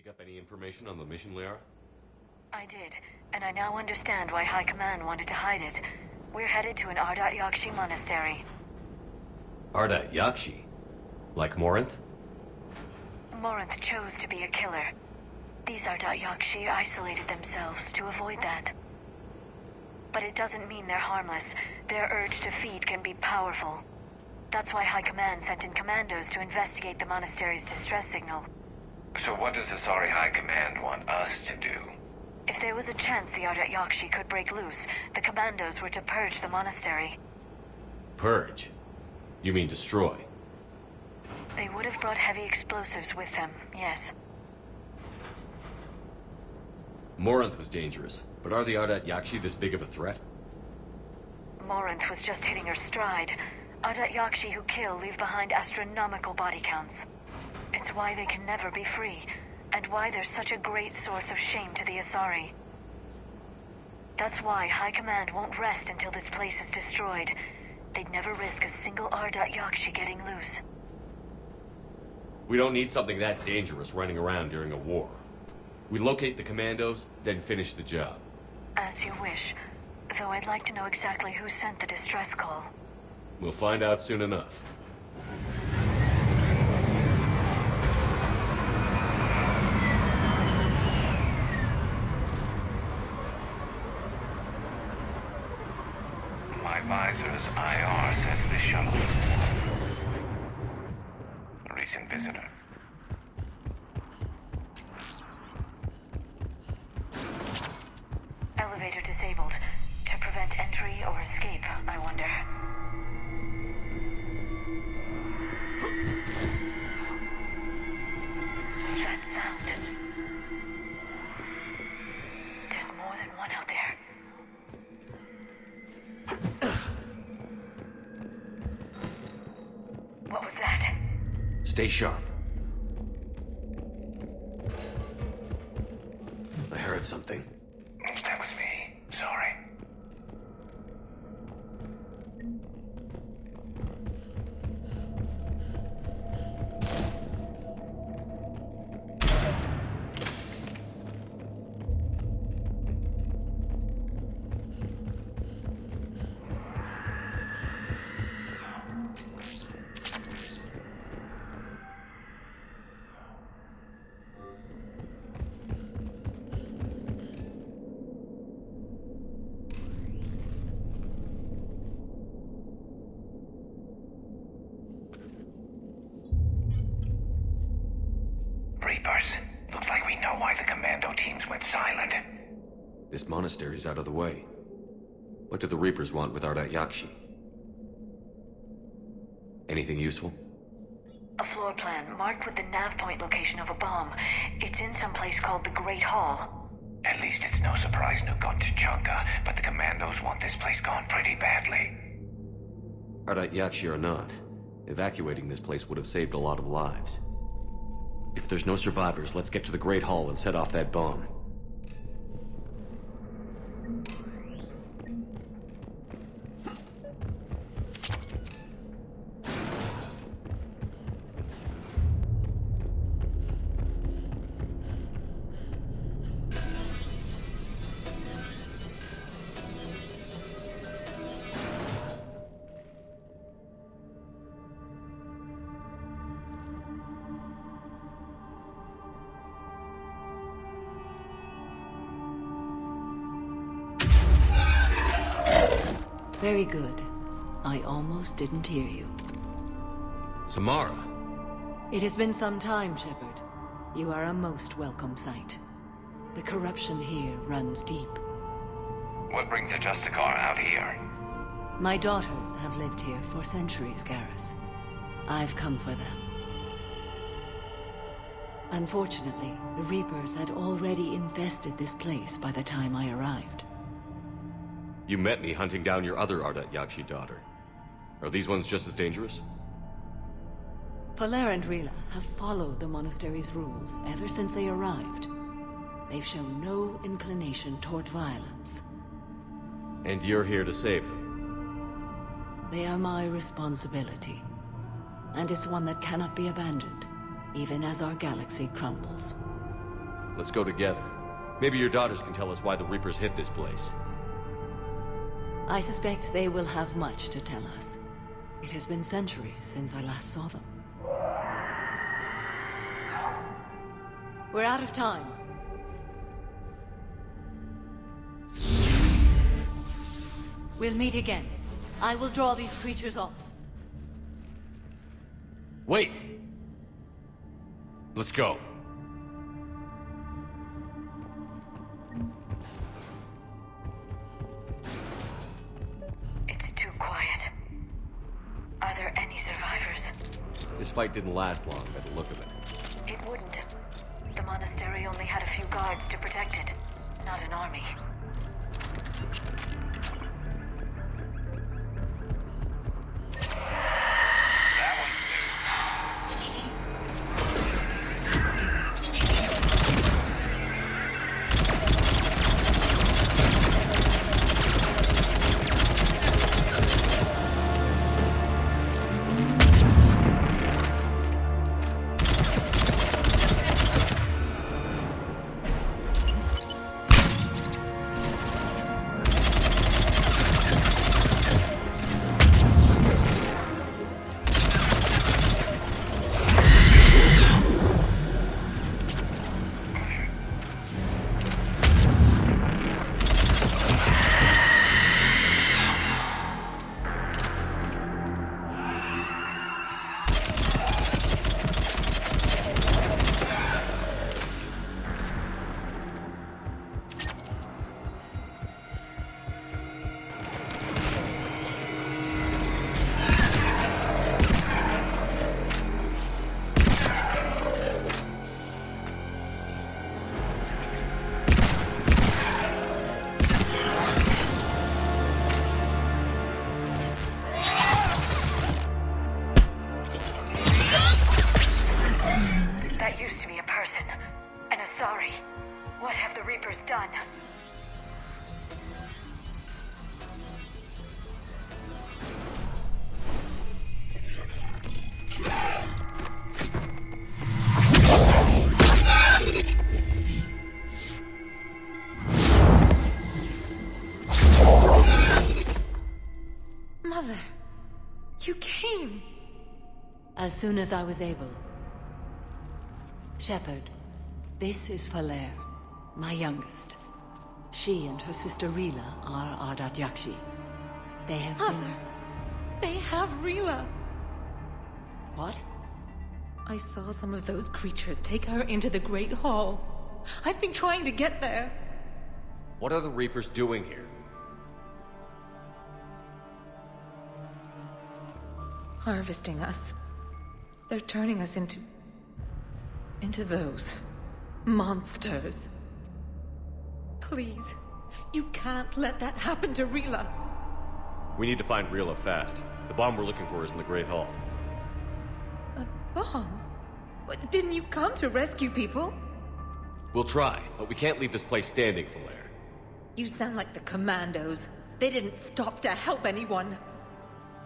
dig up any information on the mission, Liara? I did, and I now understand why High Command wanted to hide it. We're headed to an Ardat Yakshi Monastery. Ardat Yakshi? Like Morinth? Morinth chose to be a killer. These Ardat Yakshi isolated themselves to avoid that. But it doesn't mean they're harmless. Their urge to feed can be powerful. That's why High Command sent in commandos to investigate the monastery's distress signal. So what does the Asari High Command want us to do? If there was a chance the Ardat Yakshi could break loose, the commandos were to purge the monastery. Purge? You mean destroy? They would have brought heavy explosives with them, yes. Morinth was dangerous, but are the Ardat Yakshi this big of a threat? Morinth was just hitting her stride. Ardat Yakshi who kill leave behind astronomical body counts. It's why they can never be free, and why they're such a great source of shame to the Asari. That's why High Command won't rest until this place is destroyed. They'd never risk a single Ardat Yakshi getting loose. We don't need something that dangerous running around during a war. We locate the commandos, then finish the job. As you wish. Though I'd like to know exactly who sent the distress call. We'll find out soon enough. My visor's IR says the shuttle. A recent visitor. Elevator disabled. To prevent entry or escape, I wonder. That sound. There's more than one out there. What was that? Stay sharp. I heard something. That was me. Sorry. Reapers. Looks like we know why the commando teams went silent. This monastery's out of the way. What do the Reapers want with Ardat Yakshi? Anything useful? A floor plan marked with the nav point location of a bomb. It's in some place called the Great Hall. At least it's no surprise Nuke got to Chunka, but the commandos want this place gone pretty badly. Ardat Yakshi or not, evacuating this place would have saved a lot of lives. If there's no survivors, let's get to the Great Hall and set off that bomb. Very good. I almost didn't hear you. Samara! It has been some time, Shepard. You are a most welcome sight. The corruption here runs deep. What brings a Justicar out here? My daughters have lived here for centuries, Garrus. I've come for them. Unfortunately, the Reapers had already infested this place by the time I arrived. You met me hunting down your other Ardat Yakshi daughter. Are these ones just as dangerous? Faller and Rila have followed the monastery's rules ever since they arrived. They've shown no inclination toward violence. And you're here to save them? They are my responsibility. And it's one that cannot be abandoned, even as our galaxy crumbles. Let's go together. Maybe your daughters can tell us why the Reapers hit this place. I suspect they will have much to tell us. It has been centuries since I last saw them. We're out of time. We'll meet again. I will draw these creatures off. Wait! Let's go. It's too quiet. Are there any survivors? This fight didn't last long by the look of it. It wouldn't. The monastery only had a few guards to protect it, not an army. That one's new. That used to be a person. An Asari. What have the Reapers done? Mother, you came. As soon as I was able. Shepherd, this is Falere, my youngest. She and her sister Rila are Ardat Yakshi. They have Mother, they have Rila. What? I saw some of those creatures take her into the Great Hall. I've been trying to get there. What are the Reapers doing here? Harvesting us. They're turning us into those monsters. Please, you can't let that happen to Rila. We need to find Rila fast. The bomb we're looking for is in the Great Hall. A bomb? What, didn't you come to rescue people? We'll try, but we can't leave this place standing, Falere. You sound like the commandos. They didn't stop to help anyone.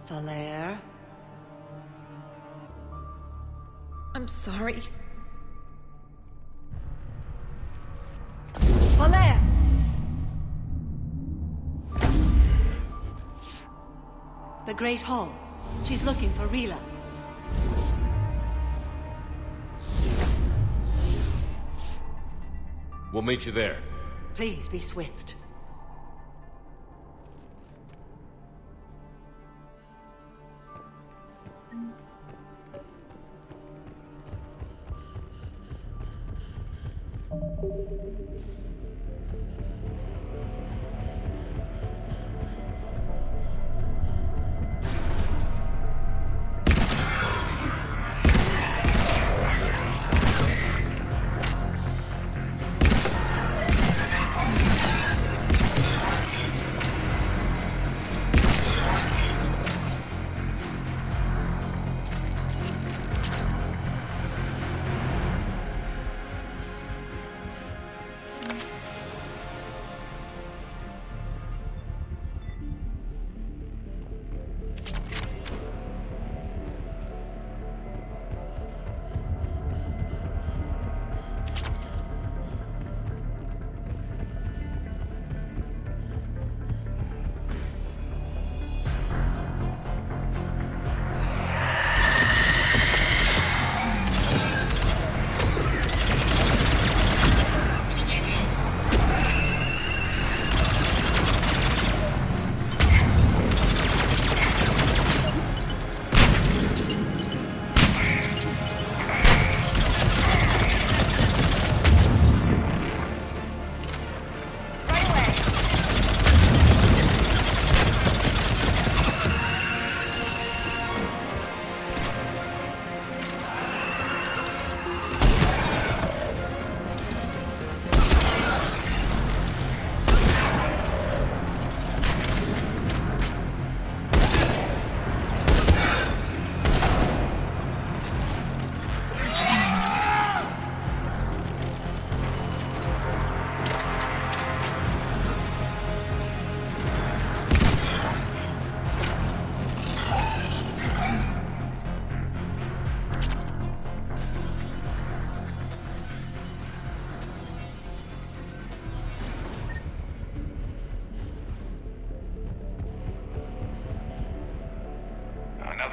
Falere? I'm sorry. Falere! The Great Hall. She's looking for Rila. We'll meet you there. Please be swift.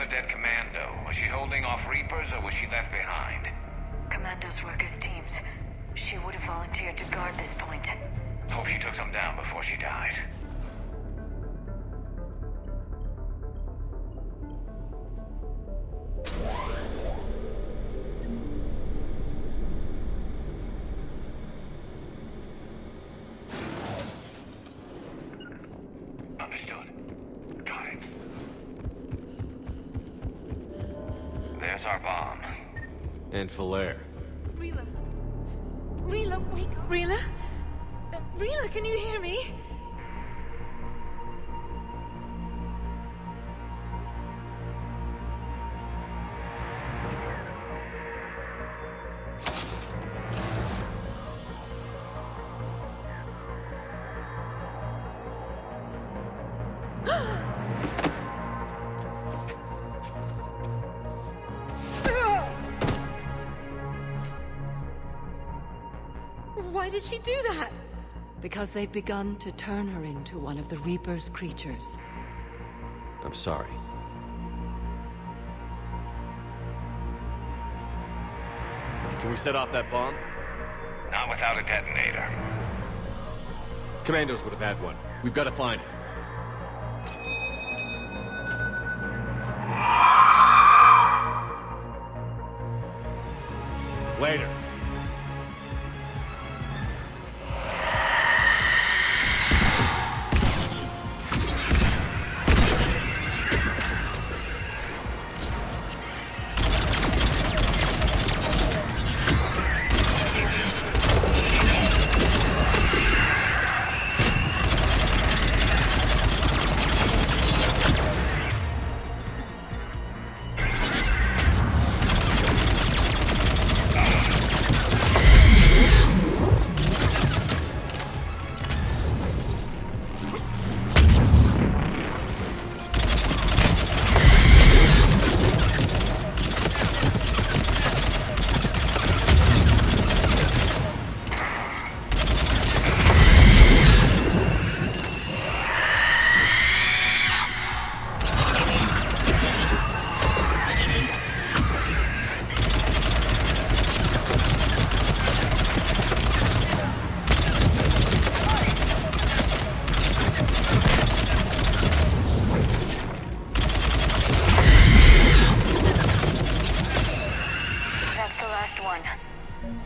another dead commando. Was she holding off Reapers or was she left behind? Commandos work as teams. She would have volunteered to guard this point. Hope she took some down before she died. Understood. Got it. There's our bomb. And Falaire. Rila. Rila, wake up. Rila? Rila, can you hear me? Why did she do that? Because they've begun to turn her into one of the Reaper's creatures. I'm sorry. Can we set off that bomb? Not without a detonator. Commandos would have had one. We've got to find it. Later.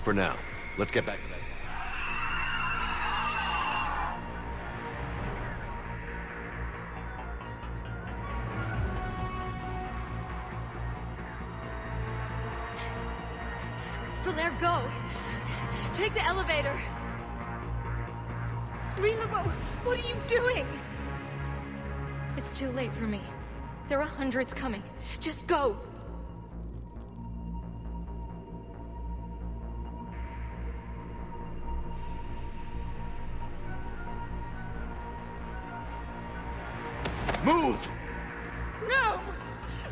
For now, let's get back to that. Falaire, go! Take the elevator! Rila, what are you doing? It's too late for me. There are hundreds coming. Just go! Move! No!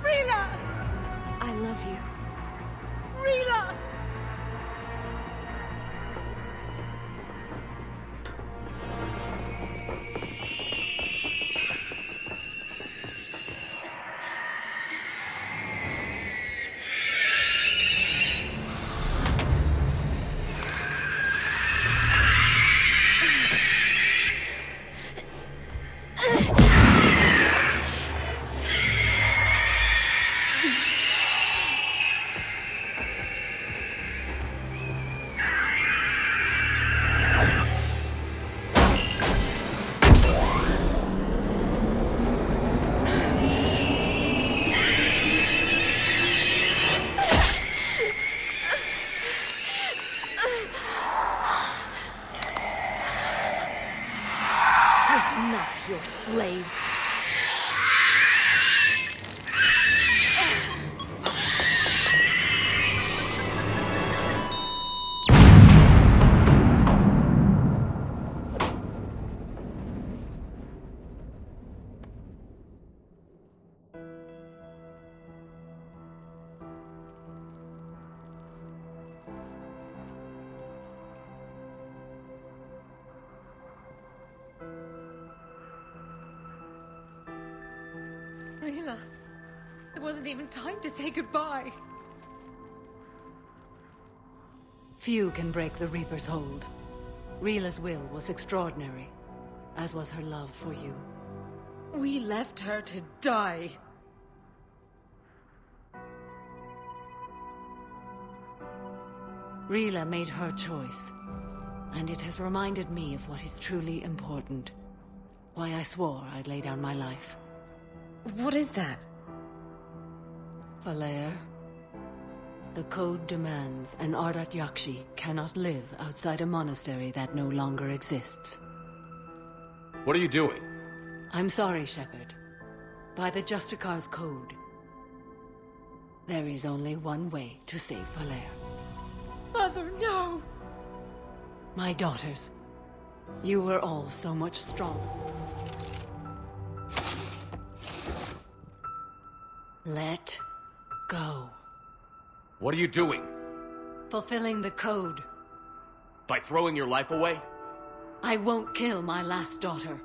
Rila! I love you. Rila! Not your slaves. wasn't even time to say goodbye. Few can break the Reaper's hold. Rila's will was extraordinary, as was her love for you. We left her to die. Rila made her choice, and it has reminded me of what is truly important. Why I swore I'd lay down my life. What is that? Falair, the code demands an Ardat Yakshi cannot live outside a monastery that no longer exists. What are you doing? I'm sorry, Shepard. By the Justicar's code, there is only one way to save Falair. Mother, no! My daughters, you were all so much stronger. Let go. What are you doing? Fulfilling the code. By throwing your life away? I won't kill my last daughter.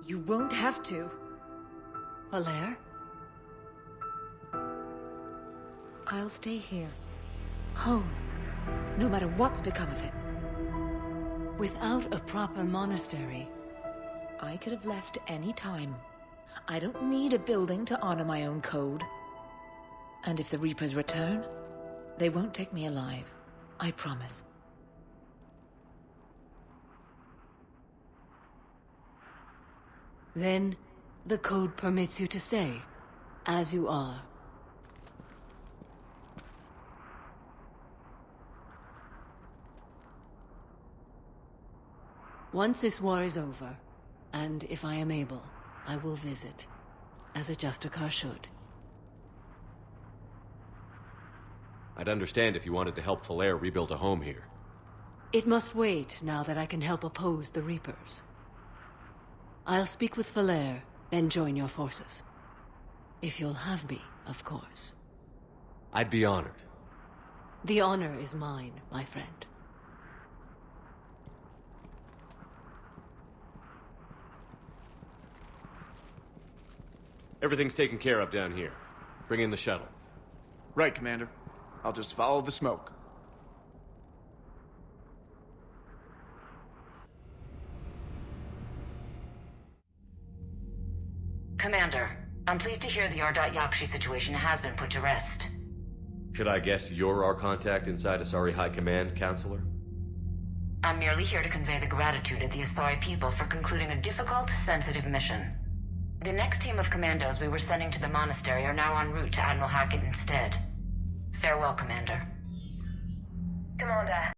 You won't have to. Falair? I'll stay here. Home. No matter what's become of it. Without a proper monastery, I could have left any time. I don't need a building to honor my own code. And if the Reapers return, they won't take me alive. I promise. then the code permits you to stay, as you are. Once this war is over, and if I am able, I will visit, as a Justicar should. I'd understand if you wanted to help Falair rebuild a home here. It must wait now that I can help oppose the Reapers. I'll speak with Falair, then join your forces. If you'll have me, of course. I'd be honored. The honor is mine, my friend. Everything's taken care of down here. Bring in the shuttle. Right, Commander. I'll just follow the smoke. Commander, I'm pleased to hear the Ardat Yakshi situation has been put to rest. Should I guess you're our contact inside Asari High Command, Counselor? I'm merely here to convey the gratitude of the Asari people for concluding a difficult, sensitive mission. The next team of commandos we were sending to the monastery are now en route to Admiral Hackett instead. Farewell, Commander. Commander,